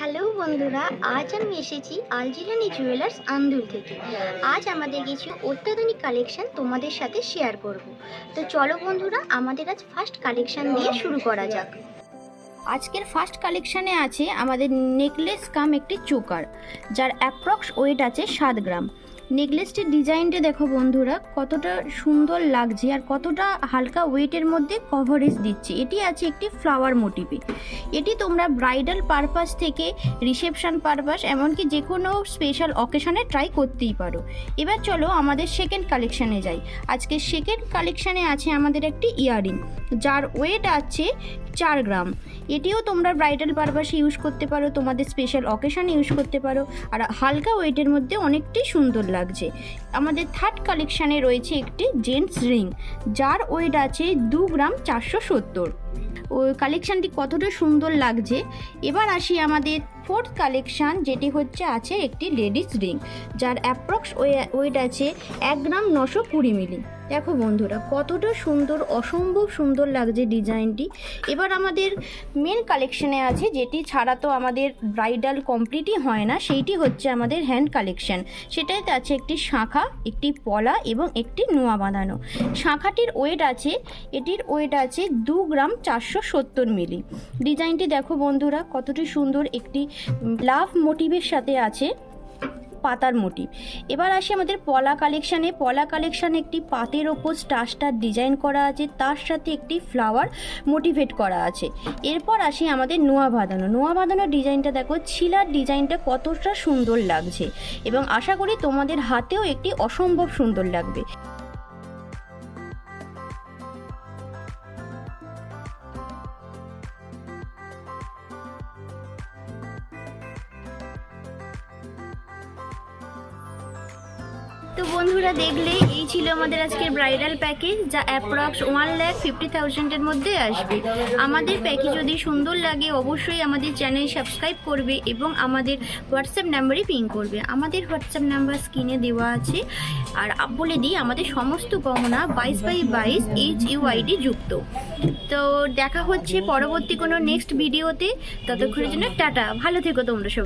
Hello বন্ধুরা, আজ আমি এসেছি আলজিরানি জুয়েলার্স আন্দুল থেকে। আজ আমাদের কিছু অত্যাধুনিক কালেকশন তোমাদের সাথে শেয়ার করব। তো চলো বন্ধুরা, আমাদের আজ ফার্স্ট কালেকশন দিয়ে শুরু করা যাক। আজকের ফার্স্ট কালেকশানে আছে আমাদের নেকলেস কাম একটি চোকার, যার অ্যাপ্রক্স ওয়েট আছে 7 গ্রাম। নেকলেসটির ডিজাইনটা দেখো বন্ধুরা, কতটা সুন্দর লাগছে আর কতটা হালকা ওয়েটের মধ্যে কভারেজ দিচ্ছে। এটি আছে একটি ফ্লাওয়ার মোটিভে। এটি তোমরা ব্রাইডাল পারপাস থেকে রিসেপশন পারপাস এমনকি যে কোনো স্পেশাল অকেশনে ট্রাই করতেই পারো। এবার চলো আমাদের সেকেন্ড কালেকশানে যাই। আজকে সেকেন্ড কালেকশানে আছে আমাদের একটি ইয়াররিং, যার ওয়েট আছে 4 গ্রাম। এটিও তোমরা ব্রাইডাল পারপাসে ইউজ করতে পারো, তোমাদের স্পেশাল অকেশনে ইউজ করতে পারো, আর হালকা ওয়েটের মধ্যে অনেকটাই সুন্দর লাগছে। আমাদের থার্ড কালেকশানে রয়েছে একটি জেন্টস রিং, যার ওয়েট আছে 2 গ্রাম 470। ওই কালেকশানটি কতটা সুন্দর লাগছে। এবার আসি আমাদের ফোর্থ কালেকশান, যেটি হচ্ছে আছে একটি লেডিস রিং, যার অ্যাপ্রক্স ওয়েট আছে 1 গ্রাম 920 মিলি। দেখো বন্ধুরা, কতটা সুন্দর, অসম্ভব সুন্দর লাগছে ডিজাইনটি। এবার আমাদের মেন কালেকশানে আছে, যেটি ছাড়া তো আমাদের ব্রাইডাল কমপ্লিটই হয় না, সেইটি হচ্ছে আমাদের হ্যান্ড কালেকশান। সেটাতে আছে একটি শাঁখা, একটি পলা এবং একটি নোয়া বাঁধানো। শাঁখাটির ওয়েট আছে, এটির ওয়েট আছে 2 গ্রাম 470 মিলি। ডিজাইনটি দেখো বন্ধুরা, কতটি সুন্দর, একটি লাভ মোটিভের সাথে আছে পাতার মোটিভ। এবার আসি আমাদের পলা কালেকশানে। পলা কালেকশানে একটি পাতের ওপর স্টার ডিজাইন করা আছে, তার সাথে একটি ফ্লাওয়ার মোটিভেট করা আছে। এরপর আসি আমাদের নোয়া বাঁধানো। নোয়া বাঁধানো ডিজাইনটা দেখো, ছিলার ডিজাইনটা কতটা সুন্দর লাগছে এবং আশা করি তোমাদের হাতেও একটি অসম্ভব সুন্দর লাগবে। তো বন্ধুরা, দেখলে এই ছিল আমাদের আজকের ব্রাইডাল প্যাকেজ, যা অ্যাপ্রক্স 1,50,000-এর মধ্যে আসবে। আমাদের প্যাকেজ যদি সুন্দর লাগে অবশ্যই আমাদের চ্যানেল সাবস্ক্রাইব করবে এবং আমাদের হোয়াটসঅ্যাপ নাম্বারে পিং করবে। আমাদের হোয়াটসঅ্যাপ নাম্বার স্ক্রিনে দেওয়া আছে। আর বলে দিই, আমাদের সমস্ত গহনা 22x22 HUID যুক্ত। তো দেখা হচ্ছে পরবর্তী কোনো নেক্সট ভিডিওতে। ততক্ষণের জন্য টাটা, ভালো থেকো তোমরা সব।